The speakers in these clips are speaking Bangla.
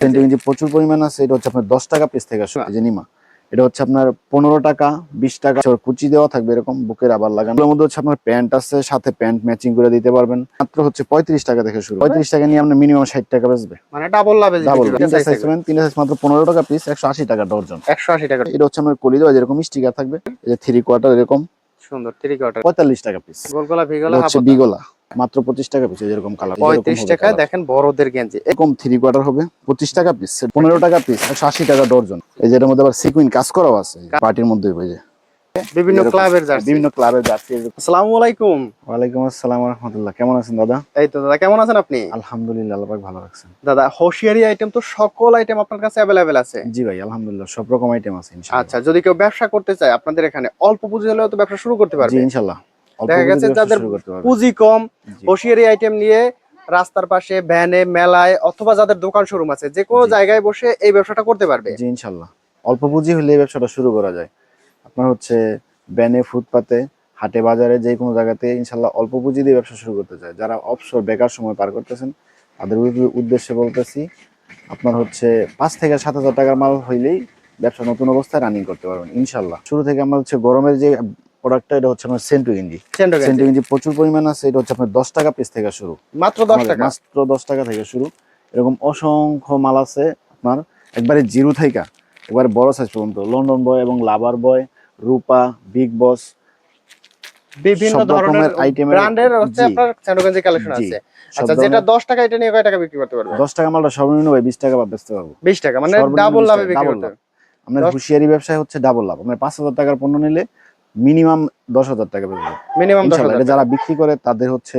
সেন্টিং যে প্রচুর পরিমাণ আছে, এটা হচ্ছে আপনার 10 টাকা পিস থেকে শুরু। এই যে নিমা, এটা হচ্ছে আপনার 15 টাকা 20 টাকা কুচি দেওয়া থাকবে এরকম বুকের আবার লাগানো। এর মধ্যে হচ্ছে আপনার প্যান্ট আছে, সাথে প্যান্ট ম্যাচিং করে দিতে পারবেন। মাত্র হচ্ছে 35 টাকা থেকে শুরু। 35 টাকা নিয়ে আপনি মিনিমাম 60 টাকা বেচবে, মানে ডাবল লাভে ডাবল। তিনটা সাইজ পাবেন, তিনটা সাইজ মাত্র 15 টাকা পিস, 180 টাকা ডজন। 180 টাকা। এটা হচ্ছে আপনার কলি দেওয়া যেরকম স্টিকার থাকবে, এই যে 3/4 এরকম সুন্দর 3 কোয়ার্টার 45 টাকা পিস। গোলগলা এটা ভিগলা হচ্ছে বিগলা, মাত্র 25 টাকা পিস। যেরকম কালার 35 টাকায় দেখেন বড়দের গেঞ্জি এরকম 3/4 হবে 25 টাকা পিস, 15 টাকা পিস, 180 টাকা ডজন। এই যে এর মধ্যে আবার সিকুইন কাজ করাও আছে পার্টির মধ্যে। ওই যে বিভিন্ন ক্লাবের জার্সি, বিভিন্ন ক্লাবের জার্সি। আসসালামু আলাইকুম। ওয়ালাইকুম আসসালাম ওয়া রাহমাতুল্লাহ। কেমন আছেন দাদা? এই তো দাদা, কেমন আছেন আপনি? আলহামদুলিল্লাহ, আল্লাহ পাক ভালো রাখছেন। দাদা হোশিয়ারি আইটেম তো সকল আইটেম আপনার কাছে अवेलेबल আছে? জি ভাই, আলহামদুলিল্লাহ সব রকম আইটেম আছে ইনশাআল্লাহ। আচ্ছা, যদি কেউ ব্যবসা করতে চায় আপনাদের এখানে অল্প পুঁজি হলেও তো ব্যবসা শুরু করতে জি পারবে। ইনশাআল্লাহ, অল্প দেখা গেছে পুঁজিতে যাদের শুরু করতে পারবেন। পুঁজি কম, জি। হোশিয়ারি আইটেম নিয়ে রাস্তার পাশে, ভ্যানে, মেলায় অথবা যাদের দোকান শোরুম আছে, যে কোনো জি। জায়গায় বসে এই ব্যবসাটা করতে পারবে। জি ইনশাআল্লাহ, অল্প পুঁজি হলে এই ব্যবসাটা শুরু করা যায়। আপনার হচ্ছে ব্যানে, ফুটপাতে, হাটে, বাজারে, যে কোনো জায়গাতে ইনশাআল্লাহ অল্প পুঁজি দিয়ে ব্যবসা শুরু করতে চায়। যারা অবসর বেকার সময় পার করতেছেন তাদের উদ্দেশ্যে বলতেছি, আপনার হচ্ছে 5 থেকে 7,000 টাকার মাল হইলেই ব্যবসা নতুন অবস্থায় রানিং করতে পারবেন ইনশাআল্লাহ। শুরু থেকে আমরা হচ্ছে গরমের যে প্রোডাক্টটা, এটা হচ্ছে আমার সেন্টু গেঞ্জি। সেন্টু গেঞ্জি প্রচুর পরিমাণ আছে, এটা হচ্ছে আপনার 10 টাকা পিস থেকে শুরু। মাত্র 10 টাকা, মাত্র 10 টাকা থেকে শুরু। এরকম অসংখ্য মাল আছে আপনার, একবারে জিরো থেকে একবারে বড় সাইজ পর্যন্ত, লন্ডন বয় এবং লাভার বয়, রূপা, বিগ বস, বিভিন্ন সব ধরনের রকমের আইটেমের। ব্র্যান্ডের হচ্ছে জি আপনার স্যান্ডোগেঞ্জি কালেকশন জি, আছে। সব আচ্ছা, যেটা 10 টাকা, এটা নিয়ে কয় টাকা বিক্রি করতে পারবে? 10 টাকা মালটা সর্বনিম্ন ভাই 20 টাকা বেচতে পারবো। 20 টাকা, মানে সর্বনিম্ন ডাবল 20 লাভে টাকা, বিক্রি ডাবল করতে লাভ। হবে। আপনার 10 হুঁশিয়ারি ব্যবসায় হচ্ছে ডাবল লাভ। আপনার 5,000 টাকার পণ্য নিলে মিনিমাম 10,000 টাকা বেচবে মিনিমাম ইনশাআল্লাহ। 10,000 এটা যারা টাকা। বিক্রি করে তাদের হচ্ছে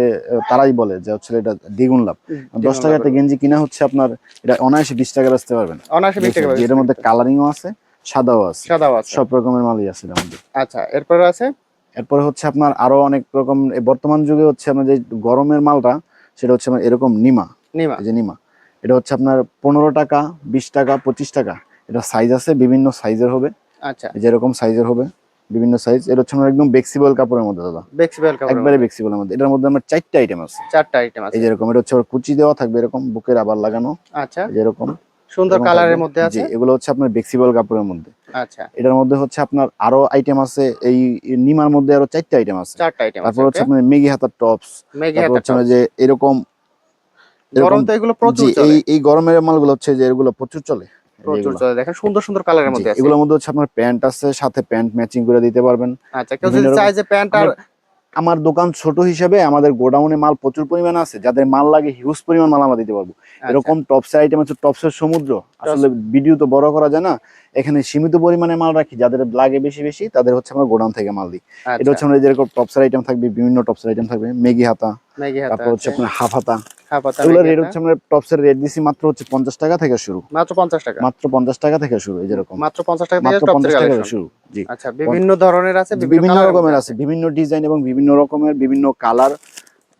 তারাই বলে যে হচ্ছে এটা দ্বিগুণ লাভ। 10 দ্বিগুণ টাকা লাভ একটা হবে। গেঞ্জি কিনা হচ্ছে আপনার, এটা অনায়াসে 20 টাকা বেচতে পারবেন। অনায়াসে 20 টাকা যেটার মধ্যে কালারিংও আছে, সাদাও আছে, সাদাও আছে। সব রকমের মালই আছে এর মধ্যে। আচ্ছা, এরপরে আছে এরপরে হচ্ছে আপনার আরো অনেক রকম। বর্তমান যুগে হচ্ছে আপনার যে গরমের মালটা, সেটা হচ্ছে আপনার এরকম নিমা। নিমা। এই যে নিমা, এটা হচ্ছে আপনার 15 টাকা 20 টাকা 25 টাকা। এটা সাইজ আছে, বিভিন্ন সাইজের হবে। আচ্ছা, যেরকম সাইজের হবে, বিভিন্ন সাইজ। এটা হচ্ছে আমার একদম ফ্লেক্সিবল কাপড়ের মধ্যে দাদা, বেক্সিবল কাপড়ের একবারে মধ্যে ফ্লেক্সিবলের মধ্যে। এটার মধ্যে আমার 4টা আইটেম আছে। 4টা আইটেম এই আছে। যেরকম, এটা হচ্ছে আবার কুচি দেওয়া থাকবে এরকম বুকের আবার লাগানো। আচ্ছা, যেরকম সুন্দর এরকম কালারের থাকবে। মধ্যে জি, আছে। এগুলো হচ্ছে আপনার ফ্লেক্সিবল কাপড়ের মধ্যে। আচ্ছা, এটার মধ্যে হচ্ছে আপনার আরো আইটেম আছে। এই নিমার মধ্যে আরো 4টা আইটেম আছে। 4টা আইটেম আছে। তারপর হচ্ছে ওকে, আপনার মেগি হাতার টপস। মেগি তারপর হাতা হচ্ছে টপস। যে এরকম গরম এরকম তো এগুলো প্রচুর জি, চলে। এই গরমের মালগুলো হচ্ছে যে এগুলো প্রচুর চলে। প্রচুর এগুলো চলে, দেখেন সুন্দর সুন্দর কালারের জি, মধ্যে আছে। এগুলোর মধ্যে হচ্ছে আপনার প্যান্ট আছে, সাথে প্যান্ট ম্যাচিং করে দিতে পারবেন। আচ্ছা, কেউ বিভিন্ন যদি রকম চায় যে প্যান্ট আর আমার দোকান ছোট হিসেবে আমাদের গোডাউনে মাল প্রচুর পরিমাণে আছে। যাদের মাল লাগে হিউজ পরিমাণ মাল আমরা দিতে পারবো। আচ্ছা এরকম টপসের আইটেম হচ্ছে টপসের সমুদ্র। আসলে ভিডিও তো বড় করা যায় না, এখানে সীমিত পরিমাণে মাল রাখি। যাদের লাগে বেশি বেশি তাদের হচ্ছে আমরা গোডাউন থেকে মাল দিই। এটা আচ্ছা, হচ্ছে আমরা যেরকম টপসের আইটেম থাকবে, বিভিন্ন টপসের আইটেম থাকবে, মেগি হাতা, মেগি হাতা তারপর হচ্ছে আছে, আপনার হাফ হাতা। হাফ হাতা এগুলোর মেগি রেট হাতা হচ্ছে আমরা টপসের রেট দিছি মাত্র হচ্ছে 50 টাকা থেকে শুরু। মাত্র 50 টাকা। মাত্র 50 টাকা থেকে শুরু। এই যেরকম মাত্র 50 টাকা থেকে মাত্র টপসের 50 টাকা থেকে কালেকশন। শুরু। জি, আচ্ছা, বিভিন্ন ধরনের আছে, বিভিন্ন বিভিন্ন কালারের মধ্যে রকমের আছে। আছে, বিভিন্ন ডিজাইন এবং বিভিন্ন রকমের বিভিন্ন কালার,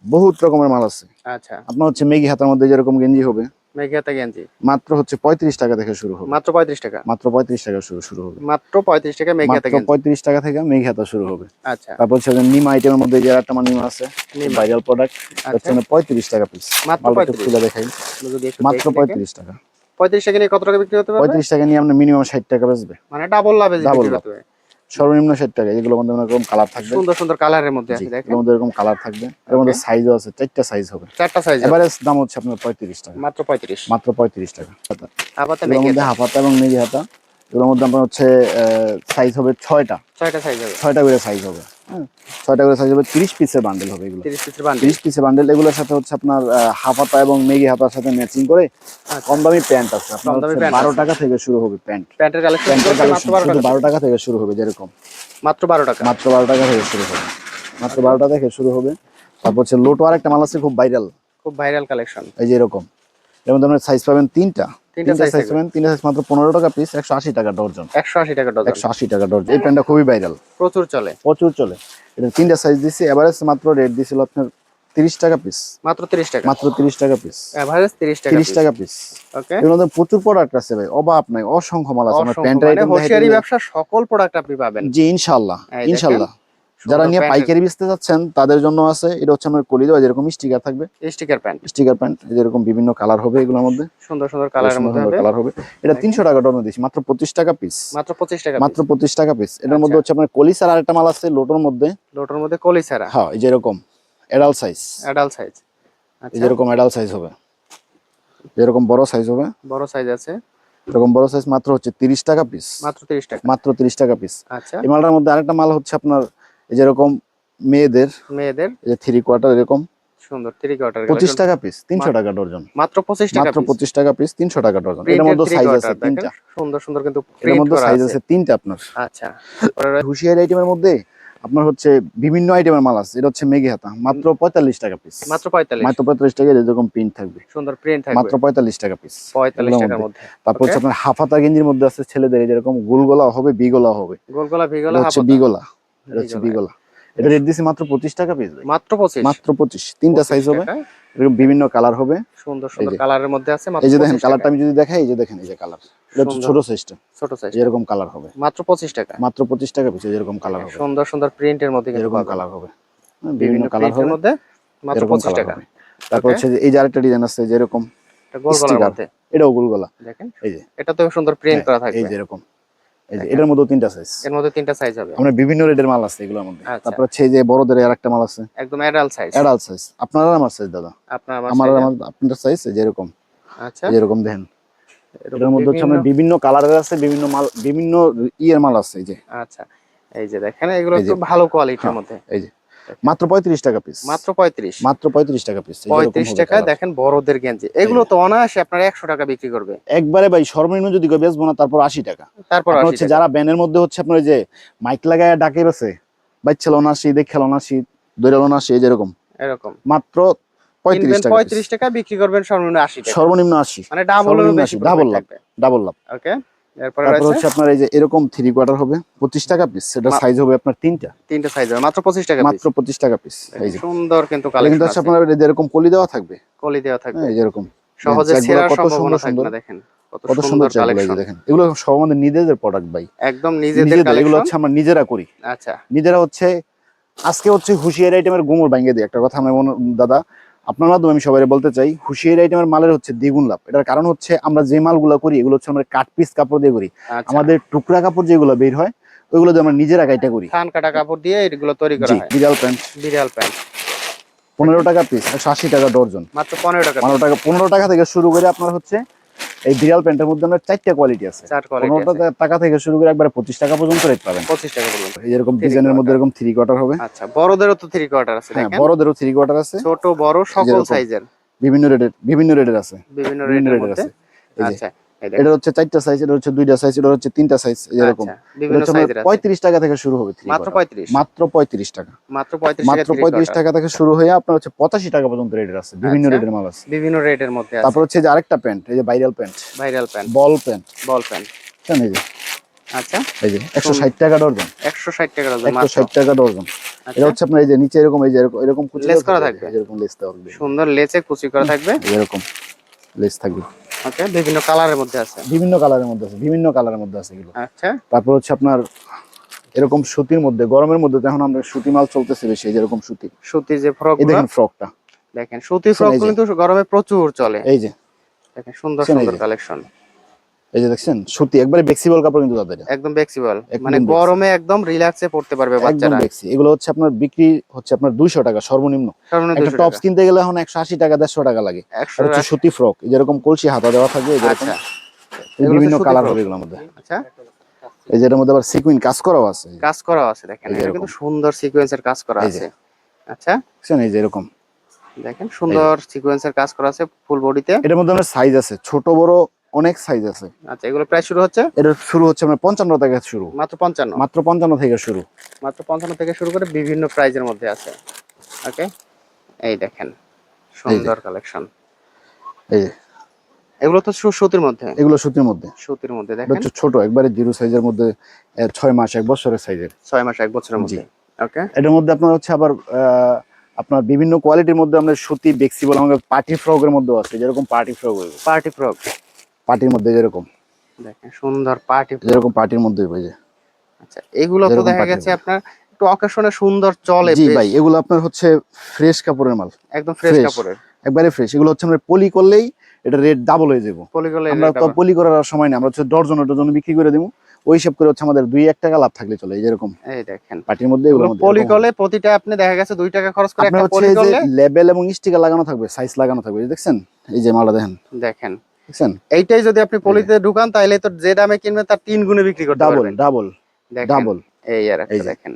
বহুত রকমের মাল আছে। আচ্ছা, আপনার হচ্ছে মেগি হাতার মধ্যে যেরকম গেঞ্জি হবে, মেগি হাতা গেঞ্জি মাত্র হচ্ছে 35 টাকা থেকে শুরু হবে। মাত্র 35 টাকা। মাত্র 35 টাকা শুরু হবে। মাত্র 35 টাকা মেগি হাতা মাত্র গেঞ্জি। 35 টাকা থেকে মেগি হাতা শুরু হবে। আচ্ছা, তারপর হচ্ছে নিমা আইটেমের মধ্যে যে একটা নিমা আছে, নিমা। ভাইরাল প্রোডাক্ট, হচ্ছে আচ্ছা, 35 টাকা পিস। মাত্র মালটা একটু 35। খুলে দেখাই। যদি একটু মাত্র দেখে দেখেন, 35 টাকা। 35 টাকা নিয়ে কত টাকা বিক্রি হতে পারবে? 35 টাকা নিয়ে আপনি মিনিমাম 60 টাকা বেচবে, মানে ডাবল লাভে ডাবল বিক্রি লাভ। করতে হবে। সর্বনিম্ন 60 টাকা। এগুলোর মধ্যে অনেক রকম কালার থাকবে। সুন্দর সুন্দর কালারের মধ্যে জি, আছে, এগুলোর দেখেন। মধ্যে এরকম কালার থাকবে। এর ওকে, মধ্যে সাইজও আছে, 4টা সাইজ হবে। 4টা সাইজ হবে। এভারেজ দাম হচ্ছে আপনার 35 টাকা। মাত্র 35। মাত্র 35 টাকা। আপাতত এগুলোর মেগি মধ্যে হাতা হাফ হাতা এবং মেজি হাতা। এগুলোর মধ্যে আপনার হচ্ছে সাইজ হবে 6টা। 6টা সাইজ হবে। 6টা করে সাইজ হবে। হ্যাঁ, 6টা করে সাইজ হবে। 30 পিসের বান্ডেল হবে এগুলো। 30 পিসের বান্ডিল। 30 পিসের বান্ডেল। এগুলোর সাথে হচ্ছে আপনার হাফ হাতা এবং মেগি হাতার সাথে ম্যাচিং করে কম দামি প্যান্ট আছে। আপনার কম দামি হচ্ছে প্যান্ট 12 আছে। টাকা থেকে শুরু হবে প্যান্ট। প্যান্টের কালেকশন প্যান্টের মাত্র কালেকশন 12 শুধু টাকা 12 থেকে। টাকা থেকে শুরু হবে। যেরকম মাত্র 12 টাকা। মাত্র 12 টাকা থেকে শুরু হবে। মাত্র 12 টাকা থেকে শুরু হবে। তারপর হচ্ছে লোটো আর একটা মাল আছে খুব ভাইরাল, খুব ভাইরাল কালেকশন। এই যে এরকম। এর মধ্যে আপনার সাইজ পাবেন তিনটা তিনটা সাইজ থাকবে। পাবেন। তিনটা সাইজ মাত্র 15 টাকা পিস, 180 টাকা ডজন। 180 টাকা ডজন। 180 টাকা ডজন। এই প্যান্টটা খুবই ভাইরাল, প্রচুর চলে। প্রচুর চলে। এটা তিনটা সাইজ দিছি। এভারেজ মাত্র রেট দিছিল আপনার 30 টাকা পিস। মাত্র 30 টাকা। মাত্র 30 টাকা পিস। এভারেজ 30 টাকা 30 পিস। টাকা পিস। ওকে, এর মধ্যে প্রচুর প্রোডাক্ট আছে ভাই, অভাব নাই, অসংখ্য মাল আছে। আমার অসংখ্য, প্যান্টের মানে আইটেম দেখাইতে হোশিয়ারি গেলে ব্যবসা সকল প্রোডাক্ট আপনি পাবেন। জি ইনশাআল্লাহ, এই দেখেন, ইনশাআল্লাহ যারা নিয়ে পাইকারি বেচতে যাচ্ছেন তাদের জন্য আছে, এটা হচ্ছে আমার কলি দেওয়া যেরকম স্টিকার থাকবে, স্টিকার প্যান্ট যেরকম বিভিন্ন কালার হবে এগুলোর মধ্যে, সুন্দর সুন্দর কালারের মধ্যে হবে। কালার হবে। এটা 300 টাকা ডজন দিচ্ছি, মাত্র 25 টাকা পিস, মাত্র 25 টাকা মাত্র 25 টাকা পিস। এটার মধ্যে হচ্ছে আপনার কলি ছাড়া আরেকটা মাল আছে লোটোর মধ্যে, কলি ছাড়া। হ্যাঁ এই যেরকম অ্যাডাল্ট সাইজ, সাইজ। এই যেরকম অ্যাডাল্ট সাইজ হবে, যেরকম বড় সাইজ হবে, বড় সাইজ আছে, এরকম বড় সাইজ মাত্র হচ্ছে 30 টাকা পিস, মাত্র 30 টাকা, মাত্র 30 টাকা পিস। আচ্ছা। এই মালটার মধ্যে আরেকটা মাল হচ্ছে আপনার এই যেরকম মেয়েদের এই যে 3/4 এরকম সুন্দর 3/4 25 টাকা পিস, 300 টাকা ডজন, মাত্র 25 টাকা, মাত্র 25 টাকা পিস, 300 টাকা ডজন। এর মধ্যে সাইজ আছে 3টা, সুন্দর সুন্দর কিন্তু এর প্রিন্ট মধ্যে করা সাইজ আছে। আছে 3টা আপনার। আচ্ছা, হুশিয়ারি আইটেমের মধ্যে আপনার হচ্ছে বিভিন্ন আইটেমের মাল আছে। এটা হচ্ছে মেগি হাতা, মাত্র 45 টাকা পিস, মাত্র 45, মাত্র 45 টাকা। এরকম প্রিন্ট থাকবে, সুন্দর প্রিন্ট থাকবে, মাত্র 45 টাকা পিস, 45 টাকার মধ্যে। তারপর হচ্ছে আপনার হাফ হাতা গেঞ্জির মধ্যে আছে ছেলেদের, যেরকম গোল গলা হবে, বি গলা হবে, গোল গলা ভি গলা, হচ্ছে বি গলা, এটা হচ্ছে বি গলা। এটা রেট দিছি মাত্র 25 টাকা পিস, মাত্র 25, মাত্র 25। 3টা সাইজ হবে, এরকম বিভিন্ন কালার হবে, সুন্দর সুন্দর কালারের মধ্যে আছে। এই যে দেখেন কালারটা আমি যদি দেখাই, এই যে দেখেন এই যে কালার, এটা হচ্ছে ছোট সাইজটা, ছোট সাইজ, এরকম কালার হবে, মাত্র 25 টাকা, মাত্র 25 টাকা পিস। এরকম কালার হবে, সুন্দর সুন্দর প্রিন্টের মধ্যে কিন্তু এরকম কালার হবে, বিভিন্ন কালার হবে মধ্যে, মাত্র 25 টাকা। তারপর হচ্ছে এই যে আরেকটা ডিজাইন আছে যেরকম গোল গলার মধ্যে, এটাও গোল গলা, দেখেন এই যে এটা তো সুন্দর প্রিন্ট করা থাকবে, এই যে এরকম, এই যে এটার মধ্যে 3টা সাইজ, এর মধ্যে 3টা সাইজ হবে। আমরা বিভিন্ন রেটের মাল আছে এগুলোর মধ্যে। তারপর হচ্ছে এই যে বড়দের আরেকটা মাল আছে, একদম অ্যাডাল্ট সাইজ, অ্যাডাল্ট সাইজ। আপনার আর আমার সাইজ দাদা, আমার আপনার সাইজ এই যে এরকম, আচ্ছা এই যেরকম দেখেন। এটার মধ্যে হচ্ছে আমরা বিভিন্ন কালারের আছে, বিভিন্ন মাল, বিভিন্ন ইয়ের মাল আছে, এই যে আচ্ছা এই যে দেখেন এগুলো একটু ভালো কোয়ালিটির মধ্যে, এই যে মাত্র 35 টাকা পিস, মাত্র 35, মাত্র 35 টাকা পিস, 35 টাকায় দেখেন বড়দের গেঞ্জি। এগুলো তো অনায়াসে আপনার 100 টাকা বিক্রি করবে একবারে ভাই, সর্বনিম্ন যদি কেউ বেচবো না তারপর 80 টাকা। তারপর হচ্ছে যারা ব্যানের মধ্যে হচ্ছে আপনার যে মাইক লাগায় ডাকে বেছে, বাচ্চালো না শীত, খেলো না শীত, দৈরালো না শীত, এরকম এরকম মাত্র 35 টাকা বিক্রি করবেন, সর্বনিম্ন 80 টাকা, সর্বনিম্ন 80, মানে ডাবলেরও বেশি, ডাবল লাভ। ওকে। তারপর হচ্ছে আপনার এই যে এরকম 3/4 হবে 25 টাকা পিস, সেটা সাইজ হবে আপনার 3টা সাইজ হবে, মাত্র 25 টাকা, মাত্র 25 টাকা পিস। এই যে সুন্দর কিন্তু কালেকশন আছে, আপনার এরকম কলি দেওয়া থাকবে, কলি দেওয়া থাকবে, এই যেরকম সহজে ছেঁড়ার সম্ভাবনা থাকবে না। দেখেন কত সুন্দর কালেকশন, দেখেন এগুলো সব আমাদের নিজেদের প্রোডাক্ট ভাই, একদম নিজেদের কালেকশন, এগুলো হচ্ছে আমরা নিজেরা করি। আচ্ছা, নিজেরা হচ্ছে আজকে হচ্ছে হুশিয়ারি আইটেমের গুমর ভাঙিয়ে দিই। একটা কথা আমি দাদা আপনার মাধ্যমে আমি সবাই বলতে চাই, হুশিয়ারি আইটেমের মালের হচ্ছে দ্বিগুণ লাভ। এটার কারণ হচ্ছে আমরা যে মালগুলো করি এগুলো হচ্ছে আমরা কাট পিস কাপড় দিয়ে করি, আমাদের টুকরা কাপড় যেগুলো বের হয় ওইগুলো দিয়ে আমরা নিজেরা কাইটা করি, থান কাটা কাপড় দিয়ে এগুলো তৈরি করা হয়। বিড়াল প্যান্ট 15 টাকা পিস, 180 টাকা ডজন, মাত্র 15 টাকা, 15 টাকা থেকে শুরু করে আপনার হচ্ছে এই বিড়াল প্যান্টের মধ্যে আমরা 4টা কোয়ালিটি আছে, 15 টাকা থেকে শুরু করে একবারে 25 টাকা পর্যন্ত রেট পাবেন, 25 টাকা পর্যন্ত। এরকম ডিজাইনের মধ্যে এরকম 3/4 হবে। আচ্ছা, বড়দেরও তো 3/4 আছে, হ্যাঁ বড়দেরও 3/4 আছে, ছোট বড় সকল সাইজের, বিভিন্ন রেটের আছে, বিভিন্ন রেটের আছে। আচ্ছা এটা হচ্ছে 4টা সাইজ, এটা হচ্ছে 2টা সাইজ, এটা হচ্ছে 3টা সাইজ, এরকম বিভিন্ন সাইজের আছে। 35 টাকা থেকে শুরু হবে, মাত্র 35, মাত্র 35 টাকা, মাত্র 35 টাকা থেকে শুরু হয়ে আপনার হচ্ছে 85 টাকা পর্যন্ত রেটের আছে, বিভিন্ন রেটের মাল আছে, বিভিন্ন রেটের মধ্যে আছে। তারপর হচ্ছে যে আরেকটা প্যান্ট, এই যে ভাইরাল প্যান্ট, বল প্যান্ট, এই যে, আচ্ছা এই যে 160 টাকা ডজন, 160 টাকা ডজন, 160 টাকা ডজন। এটা হচ্ছে আপনার এই যে নিচে এরকম, এই যে এরকম কুচি লেস করা থাকবে, এরকম লেস থাকবে, সুন্দর লেসে কুচি করা থাকবে, এরকম লেস থাকবে। ওকে, বিভিন্ন কালারের মধ্যে আছে, বিভিন্ন কালারের মধ্যে আছে, বিভিন্ন কালারের মধ্যে আছে এগুলো। আচ্ছা, তারপর হচ্ছে আপনার এরকম সুতির মধ্যে, গরমের মধ্যে এখন আমরা সুতি মাল চলতেছে বেশি, যেরকম সুতির যে ফ্রক, এই দেখেন ফ্রকটা, দেখেন সুতির ফ্রক কিন্তু গরমে প্রচুর চলে, এই যে দেখেন সুন্দর সুন্দর কালেকশন, এই যে দেখছেন সুতি, একবারে ফ্লেক্সিবল কাপড় কিন্তু তাদের, একদম ফ্লেক্সিবল, মানে গরমে একদম রিল্যাক্সে পড়তে পারবে বাচ্চারা। এগুলো হচ্ছে আপনার বিক্রি হচ্ছে আপনার 200 টাকা সর্বনিম্ন, একটা টপস কিনতে গেলে এখন 180 টাকা 150 টাকা লাগে। আর হচ্ছে সুতি ফ্রক, যেরকম কলসি হাতা দেওয়া থাকবে, এরকম বিভিন্ন কালার হবে এগুলোর মধ্যে। আচ্ছা, এই যে এর মধ্যে আবার সিকুইন কাজ করাও আছে, দেখেন এটা কিন্তু সুন্দর সিকোয়েন্সের কাজ করা আছে। আচ্ছা, এই যে এরকম দেখেন সুন্দর সিকোয়েন্সের কাজ করা আছে ফুল বডিতে। এর মধ্যে আমাদের সাইজ আছে, ছোট বড় অনেক সাইজ আছে। আচ্ছা, এগুলো প্রাইস শুরু হচ্ছে, এটা শুরু হচ্ছে আমরা 55 টাকা শুরু, মাত্র 55, মাত্র 55 থেকে শুরু, মাত্র 55 থেকে শুরু করে বিভিন্ন প্রাইজের মধ্যে আছে। ওকে, এই দেখেন সুন্দর কালেকশন, এই এগুলো তো সুতির মধ্যে, এগুলো সুতির মধ্যে দেখেন, এটা ছোট একবারে জিরো সাইজের মধ্যে 6 মাস 1 বছরের সাইজের, 6 মাস 1 বছরের মধ্যে। ওকে, এটার মধ্যে আপনার হচ্ছে আবার আপনার বিভিন্ন কোয়ালিটির মধ্যে আমরা সুতি ফ্লেক্সিবল, আমাদের পার্টি ফ্রকের মধ্যে আছে, যেরকম পার্টি ফ্রক, পার্টির মধ্যে যেরকম দেখেন সুন্দর পার্টি, যেরকম পার্টির মধ্যে হয়ে যায়। আচ্ছা, এগুলো তো দেখা গেছে আপনার একটু অকেশনে সুন্দর চলে। জি ভাই, এগুলো আপনার হচ্ছে ফ্রেশ কাপড়ের মাল, একদম ফ্রেশ fresh, কাপড়ের, একবারে ফ্রেশ। এগুলো হচ্ছে আমরা পলি করলেই এটা রেট ডাবল হয়ে যাবো। পলি করলে আমরা তো পলি করার আর সময় না, আমরা হচ্ছে ডজন বিক্রি করে দেবো। ওই হিসাব করে হচ্ছে আমাদের 2-1 টাকা লাভ থাকলে চলে। এই যেরকম এই দেখেন পার্টির মধ্যে এগুলো পলি করলে প্রতিটা আপনি দেখা গেছে 2 টাকা খরচ করে আপনার একটা হচ্ছে পলি এই যে করলে। লেবেল এবং স্টিকার লাগানো থাকবে, সাইজ লাগানো থাকবে। এই যে দেখছেন, এই যে মালটা দেখেন, দেখেন দেখছেন, এইটাই যদি আপনি পলিতে ঢুকান তাহলে তো যে দামে কিনবেন তার 3 গুণে বিক্রি করতে ডাবল পারবেন। ডাবল দেখেন ডাবল। এই আর এই একটা যে দেখেন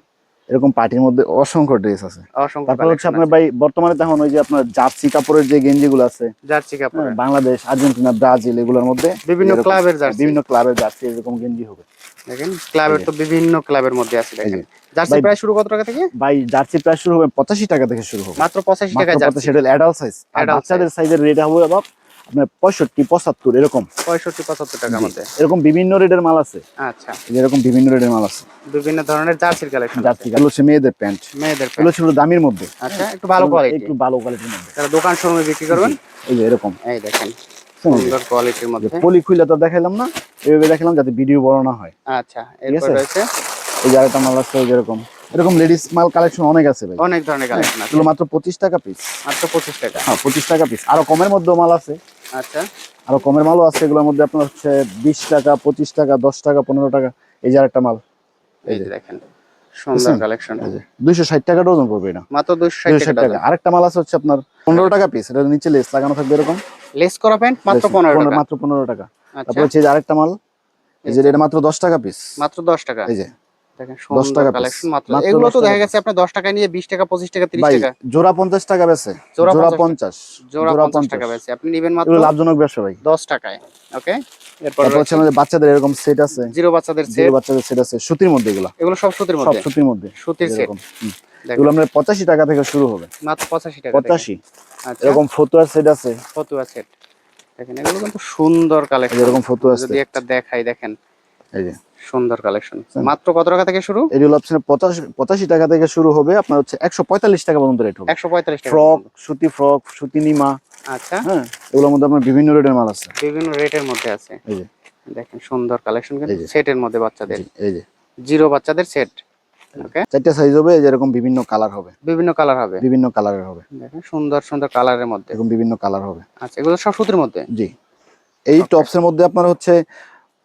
এরকম পার্টির মধ্যে অসংখ্য ড্রেস আছে। অসংখ্য তারপর হচ্ছে কালেকশন আপনার আছে। ভাই বর্তমানে তখন ওই যে আপনার জার্সি কাপড়ের যে গেঞ্জিগুলো আছে, জার্সি হ্যাঁ, কাপড়ের বাংলাদেশ, আর্জেন্টিনা, ব্রাজিল, এগুলোর মধ্যে বিভিন্ন এরকম, ক্লাবের হ্যাঁ, জার্সি। বিভিন্ন ক্লাবের জার্সি এরকম গেঞ্জি হবে। দেখেন ক্লাবের এই যে, তো বিভিন্ন ক্লাবের মধ্যে আছে। এই দেখেন যে জার্সি ভাই, প্রায় শুরু কত টাকা থেকে? ভাই জার্সি প্রাইস শুরু হবে 85 টাকা থেকে শুরু হবে। মাত্র 85 মাত্র টাকায় 85, জার্সি। এটা অ্যাডাল্ট সাইজ। আর অ্যাডাল্ট বাচ্চাদের সাইজ সাইজের রেট হবে আবার আপনার 65-75 এরকম। 65-75 টাকার জি, মধ্যে। এরকম বিভিন্ন রেটের মাল আছে। আচ্ছা, এরকম বিভিন্ন রেটের মাল আছে। বিভিন্ন ধরনের জার্সির কালেকশন আছে। জার্সি এগুলো হচ্ছে মেয়েদের প্যান্ট, মেয়েদের এগুলো প্যান্ট। ছিল দামির মধ্যে। আচ্ছা, একটু ভালো কোয়ালিটি, একটু ভালো কোয়ালিটির মধ্যে। যারা দোকান শোরুমে বিক্রি করবেন। এই যে এরকম এই দেখেন সুন্দর কোয়ালিটির মধ্যে। পলি খুলে তো দেখাইলাম না, এইভাবে দেখালাম যাতে ভিডিও বড় না হয়। আচ্ছা, ঠিক এরপর আছে, রয়েছে এই যে আরেকটা মাল আছে, এই যে এরকম এরকম লেডিস মাল কালেকশন অনেক আছে ভাই। অনেক ধরনের কালেকশন আছে। এগুলো মাত্র 25 টাকা পিস। মাত্র 25 টাকা। হ্যাঁ, 25 টাকা পিস। আরো কমের মধ্যেও মাল আছে, আচ্ছা, আরো কমের মালও আছে। এগুলোর মধ্যে আপনার হচ্ছে 20 টাকা, 25 টাকা, 10 টাকা, 15 টাকা। এই যে আরেকটা মাল, এই যে দেখেন সুন্দর কালেকশন। এই যে 260 টাকা ডজন পড়বে এটা, মাত্র 260 260 টাকা। টাকা। আরেকটা মাল আছে হচ্ছে আপনার 15 টাকা পিস, এটা নিচে লেস লাগানো থাকবে এরকম। লেস করা প্যান্ট মাত্র 15 টাকা। মাত্র 15 টাকা। আচ্ছা, তারপর হচ্ছে এই যে আরেকটা মাল, এই যে এটা মাত্র 10 টাকা পিস। মাত্র 10 টাকা। এই যে দেখেন 10 সুন্দর টাকা পিস, কালেকশন। মাত্র মাত্র এগুলো 10 তো টাকা দেখা পিস। গেছে আপনার 10 টাকা নিয়ে 20 টাকা, 25 টাকা, 30 ভাই টাকা। জোড়া 50 টাকা বেচে, জোড়া জোড়া 50 জোড়া 50 টাকা 50। বেশি আপনি নেবেন মাত্র এগুলো লাভজনক ব্যবসা ভাই। 10 টাকায়। ওকে, এরপর তারপর হচ্ছে রয়েছে আমাদের বাচ্চাদের এরকম সেট আছে, জিরো বাচ্চাদের জিরো সেট। বাচ্চাদের সেট আছে সুতির মধ্যে। এগুলো এগুলো সব সুতির সব মধ্যে। সুতির মধ্যে, সুতির সেট এরকম। এগুলো আমরা 85 টাকা থেকে শুরু হবে, মাত্র 85 টাকা থেকে। 85। আচ্ছা, এরকম ফতুয়ার সেট আছে, ফতুয়া সেট। দেখেন এগুলো কিন্তু সুন্দর কালেকশন। এরকম ফতুয়া আছে। যদি একটা দেখাই, দেখেন এই যে সুন্দর কালেকশন। মাত্র কত টাকা থেকে শুরু? এগুলো হচ্ছে 85 টাকা থেকে শুরু হবে, আপনার হচ্ছে 145 টাকা পর্যন্ত রেট হবে। 145 টাকা ফ্রক, পর্যন্ত। ফ্রক, সুতি নিমা, আচ্ছা, হ্যাঁ, এগুলোর মধ্যে আপনার বিভিন্ন রেটের মাল আছে। বিভিন্ন রেটের মধ্যে আছে। এই যে দেখেন সুন্দর কালেকশন কিন্তু এই যে সেটের মধ্যে বাচ্চাদের, জি, এই যে জিরো বাচ্চাদের সেট। ওকে, 4টা সাইজ হবে, যেরকম বিভিন্ন কালার হবে, বিভিন্ন কালার হবে। বিভিন্ন কালারের হবে, দেখেন সুন্দর সুন্দর কালারের মধ্যে। এরকম বিভিন্ন কালার হবে। আচ্ছা, এগুলো সব সুতির মধ্যে। জি, এই Okay. টপসের মধ্যে আপনার হচ্ছে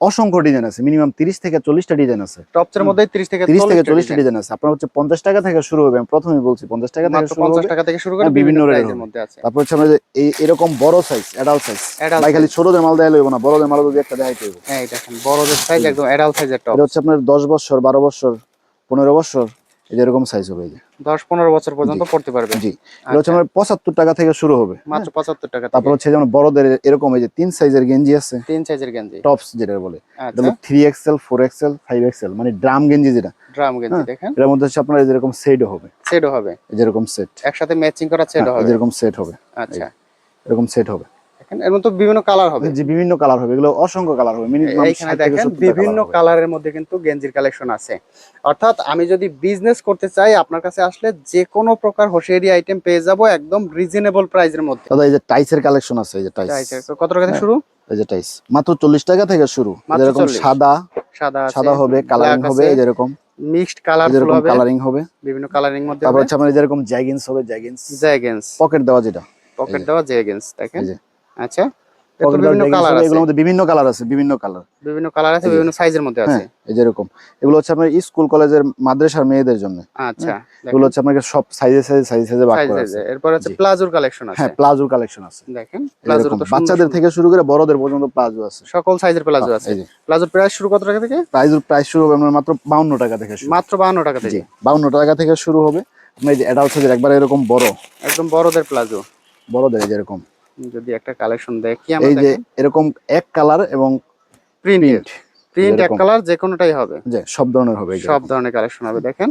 অসংখ্য ডিজাইন আছে, মিনিমাম 30 থেকে 40টা ডিজাইন আছে। টপসের মধ্যে 30 থেকে 40টা ডিজাইন আছে। আপনার হচ্ছে 50 টাকা থেকে শুরু হবে, আমি প্রথমেই বলছি 50 টাকা থেকে মাত্র শুরু হবে। 50 টাকা থেকে শুরু করে হ্যাঁ, বিভিন্ন রেটের প্রাইজের হবে। মধ্যে আছে। তারপর হচ্ছে আমরা যে এরকম বড় সাইজ, অ্যাডাল্ট সাইজ। ভাই খালি ছোটদের মাল দেখাইলে হবে না, বড়দের মাল যদি একটা দেখাইতে হবে। এই দেখেন বড়দের সাইজ, একদম অ্যাডাল্ট সাইজের টপ। এটা হচ্ছে আপনার 10 বছর, 12 বছর, 15 বছর, এই যে এরকম সাইজ হবে। এই যে 10-15 বছর পর্যন্ত পড়তে পারবে। জি, এটা হচ্ছে আমার 75 টাকা থেকে শুরু হবে। মাত্র 75 টাকা থেকে। তারপর হচ্ছে যেমন বড়দের এরকম এই যে 3 সাইজের গেঞ্জি আছে, 3 সাইজের গেঞ্জি, টপস যেটা বলে। এটা আচ্ছা, হলো 3XL, 4XL, 5XL, মানে ড্রাম গেঞ্জি যেটা। ড্রাম গেঞ্জি। দেখেন এর মধ্যে হচ্ছে আপনার এই যেরকম সেটও হবে, সেটও হবে, এই যেরকম সেট, একসাথে ম্যাচিং করা সেটও এই হবে। যেরকম সেট হবে। আচ্ছা, এরকম সেট হবে। দেখেন এর মধ্যে বিভিন্ন কালার হবে। যে বিভিন্ন কালার হবে, এগুলো অসংখ্য কালার হবে, মিনিমাম এইখানে দেখেন বিভিন্ন কালারের মধ্যে কিন্তু গেঞ্জির কালেকশন আছে। অর্থাৎ আমি যদি বিজনেস করতে চাই আপনার কাছে আসলে যে কোনো প্রকার হোসিয়ারি আইটেম পেয়ে যাব একদম রিজনেবল প্রাইসের মধ্যে। দাদা এই যে টাইসের কালেকশন আছে, এই যে টাইস, কত টাকা থেকে শুরু? এই যে টাইস মাত্র 40 টাকা থেকে শুরু। মাত্র যেরকম 40। সাদা সাদা সাদা হবে, কালারিং হবে, এই যেরকম মিক্সড কালারফুল যেরকম হবে, কালারিং হবে, বিভিন্ন কালারিং মধ্যে তারপর হবে। হচ্ছে আপনার যেরকম জ্যাগিন্স হবে, জ্যাগিন্স জ্যাগেন্স, পকেট দেওয়া যেটা, পকেট দেওয়া জ্যাগেন্স। দেখেন এই যে আচ্ছা, এর তো পকেট দেওয়া বিভিন্ন জ্যাগিন্স কালার হবে। আছে, এগুলোর মধ্যে বিভিন্ন কালার আছে, বিভিন্ন কালার, বিভিন্ন কালার আছে, এই যে, বিভিন্ন সাইজের মধ্যে আছে। হ্যাঁ, এই যেরকম এগুলো হচ্ছে আপনার স্কুল কলেজের মাদ্রাসার মেয়েদের জন্য। আচ্ছা, এগুলো হচ্ছে আপনাকে সব সাইজে ভাগ করা আছে। এরপর আছে জি। প্লাজোর কালেকশন আছে। হ্যাঁ, প্লাজোর কালেকশন আছে। দেখেন প্লাজোর এরকম তো বাচ্চাদের থেকে শুরু করে বড়দের পর্যন্ত প্লাজো আছে, সকল সাইজের প্লাজো আছে। এই যে প্লাজোর প্রাইস শুরু কত টাকা থেকে? প্রাইস শুরু হবে আপনার মাত্র 52 টাকা থেকে শুরু। মাত্র 52 টাকা জি, থেকে। 52 টাকা থেকে শুরু হবে। আপনার এই যে অ্যাডাল্ট সাইজের একবার এরকম বড়, একদম বড়দের প্লাজো। বড়দের এই যে এরকম, যদি একটা কালেকশন দেখি আমরা, এই যে দেখেন এরকম এক কালার এবং প্রিন্টেড, প্রিন্ট এক এরকম, কালার যে কোনোটাই হবে, যে সব ধরনের হবে, এই যে সব এরকম। ধরনের কালেকশন হবে। দেখেন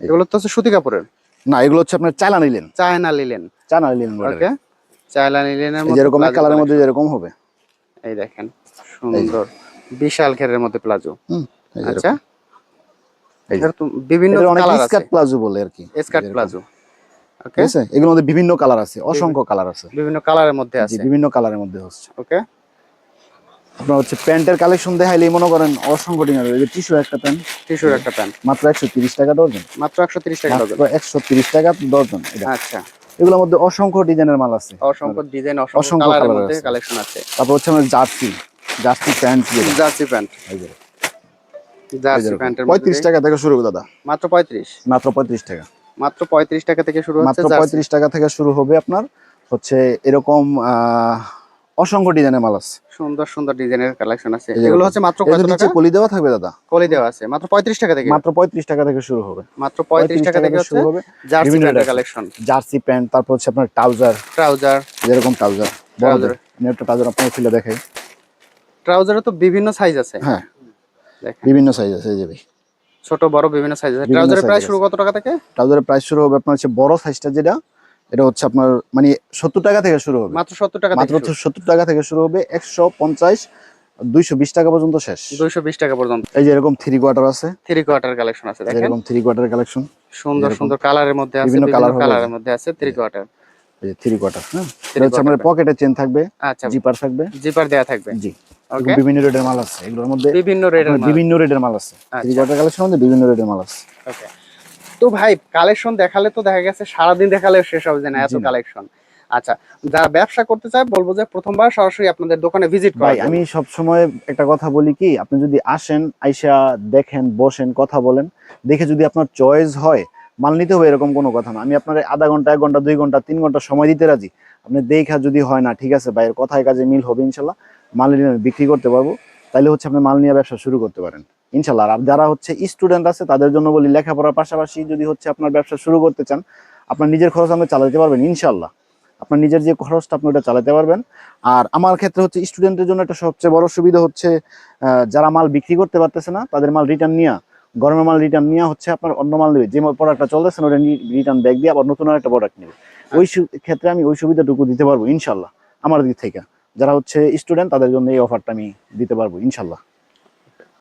এগুলো তো হচ্ছে সুতি কাপড়ের, না, এগুলো হচ্ছে আপনার চায়না নিলেন, চায়না লিলেন। চায়না নিলেন বলে। ওকে, চায়না লিলেনের এই মধ্যে যেরকম এক প্লাজো কালারের মধ্যে কালেকশন। যেরকম হবে, এই দেখেন সুন্দর বিশাল ঘেরের মধ্যে প্লাজো। এই যে আচ্ছা, এরকম, এই যে এর তো বিভিন্ন এটা অনেক কালার আছে, স্কার্ট প্লাজো বলে আর কি, স্কার্ট প্লাজো। ওকে, ঠিক আছে, এগুলোর মধ্যে বিভিন্ন কালার আছে, অসংখ্য কালার আছে। বিভিন্ন কালারের মধ্যে জি, আছে। বিভিন্ন কালারের মধ্যে হচ্ছে। ওকে, আপনার হচ্ছে প্যান্টের কালেকশন দেখাইলেই মনে করেন অসংখ্য ডিজাইন। এই যে টিস্যু একটা প্যান্ট, টিস্যুর একটা প্যান্ট মাত্র 130 টাকা ডজন, মাত্র 130 টাকা মাত্র ডজন। 130 টাকা ডজন। এটা আচ্ছা, এগুলোর মধ্যে অসংখ্য ডিজাইনের মাল আছে, অসংখ্য ডিজাইন, অসংখ্য অসংখ্য কালারের কালার মধ্যে আছে। কালেকশন আছে। তারপর হচ্ছে আমাদের জার্সি, জার্সি প্যান্ট যেটা, জার্সি প্যান্ট, এই যে জার্সি প্যান্টের মধ্যে 35 টাকা থেকে শুরু হবে দাদা, মাত্র 35, মাত্র 35 টাকা, মাত্র 35 টাকা থেকে শুরু হচ্ছে মাত্র জার্সি। 35 টাকা থেকে শুরু হবে আপনার হচ্ছে এরকম অসংখ্য ডিজাইনের মাল আছে। সুন্দর সুন্দর ডিজাইনের কালেকশন আছে। এই যে এগুলো হচ্ছে মাত্র কত নিচে টাকা? পলি দেওয়া থাকবে দাদা, কলি দেওয়া আছে মাত্র 35 টাকা থেকে, মাত্র 35 টাকা থেকে শুরু হবে, মাত্র 35 টাকা থেকে হচ্ছে শুরু হবে। জার্সি বিভিন্ন প্যান্টের type। কালেকশন, জার্সি প্যান্ট, তারপর হচ্ছে আপনার ট্রাউজার, ট্রাউজার, যেরকম ট্রাউজার ট্রাউজার, আমি একটা ট্রাউজার আপনাকে খুলে দেখাই। ট্রাউজারে তো বিভিন্ন সাইজ আছে। হ্যাঁ, দেখেন বিভিন্ন সাইজ আছে, এই যে ভাই ছোট বড় বিভিন্ন সাইজ আছে। বিভিন্ন ট্রাউজারের size প্রাইস আছে। শুরু কত টাকা থেকে? ট্রাউজারের প্রাইস শুরু হবে আপনার হচ্ছে বড় সাইজটা যেটা, এটা হচ্ছে আপনার মানে 70 টাকা থেকে শুরু হবে, মাত্র 70 টাকা মাত্র থেকে শুরু। 70 টাকা থেকে শুরু হবে, 150 220 টাকা পর্যন্ত শেষ। 220 টাকা পর্যন্ত। এই যে এরকম 3 কোয়ার্টার আছে, 3 কোয়ার্টার কালেকশন আছে দেখেন, এরকম 3 কোয়ার্টারের কালেকশন, সুন্দর এরকম সুন্দর কালারের মধ্যে আছে, বিভিন্ন বিভিন্ন colour হবে কালারের যে। মধ্যে আছে 3 কোয়ার্টার। এই যে 3 কোয়ার্টার, হ্যাঁ, Three এটা হচ্ছে আপনার quarter। পকেটে চেন থাকবে, আচ্ছা, জিপার থাকবে, জিপার দেয়া থাকবে। জি। ওকে, বিভিন্ন রেটের মাল আছে এগুলোর মধ্যে, বিভিন্ন রেটের আপনার মাল। বিভিন্ন রেটের মাল আছে, 3 আচ্ছা। কোয়ার্টার কালেকশনের মধ্যে বিভিন্ন রেটের মাল আছে। ওকে, তো ভাই কালেকশন দেখালে তো দেখা গেছে সারাদিন দেখালেও শেষ হবে না এত জি না। কালেকশন। আচ্ছা, যারা ব্যবসা করতে চায় বলবো যে প্রথমবার সরাসরি আপনাদের দোকানে ভিজিট ভাই করা। আমি সব সময় একটা কথা বলি কি, আপনি যদি আসেন, আইসা দেখেন, বসেন, কথা বলেন, দেখে যদি আপনার চয়েস হয়, মাল নিতে হবে এরকম কোনো কথা না। আমি আপনার আধা ঘন্টা, 1 ঘন্টা, 2 ঘন্টা, 3 ঘন্টা সময় দিতে রাজি। আপনি দেখা যদি হয় না, ঠিক আছে ভাইয়ের কথায় কাজে মিল হবে, ইনশাল্লাহ মাল নিয়ে আমি বিক্রি করতে পারবো, তাইলে হচ্ছে আপনি মাল নিয়ে ব্যবসা শুরু করতে পারেন ইনশাল্লাহ। আর যারা হচ্ছে স্টুডেন্ট আছে তাদের জন্য বলি, লেখাপড়ার পাশাপাশি যদি হচ্ছে আপনার ব্যবসা শুরু করতে চান, আপনার নিজের খরচ আপনি চালাতে পারবেন ইনশাল্লাহ, আপনার নিজের যে খরচটা আপনি ওটা চালাতে পারবেন। আর আমার ক্ষেত্রে হচ্ছে স্টুডেন্টের জন্য একটা সবচেয়ে বড় সুবিধা হচ্ছে, যারা মাল বিক্রি করতে পারতেছে না তাদের মাল রিটার্ন নিয়ে, গরমের মাল রিটার্ন নিয়ে হচ্ছে আপনার অন্য মাল নেবে, যে প্রোডাক্টটা চলতেছে ওটা রিটার্ন ব্যাক দিয়ে আবার নতুন একটা প্রোডাক্ট নেবে। ওই ক্ষেত্রে আমি ওই সুবিধাটুকু দিতে পারবো ইনশাল্লাহ আমার দিক থেকে। যারা হচ্ছে স্টুডেন্ট তাদের জন্য এই অফারটা আমি দিতে পারবো ইনশাল্লাহ।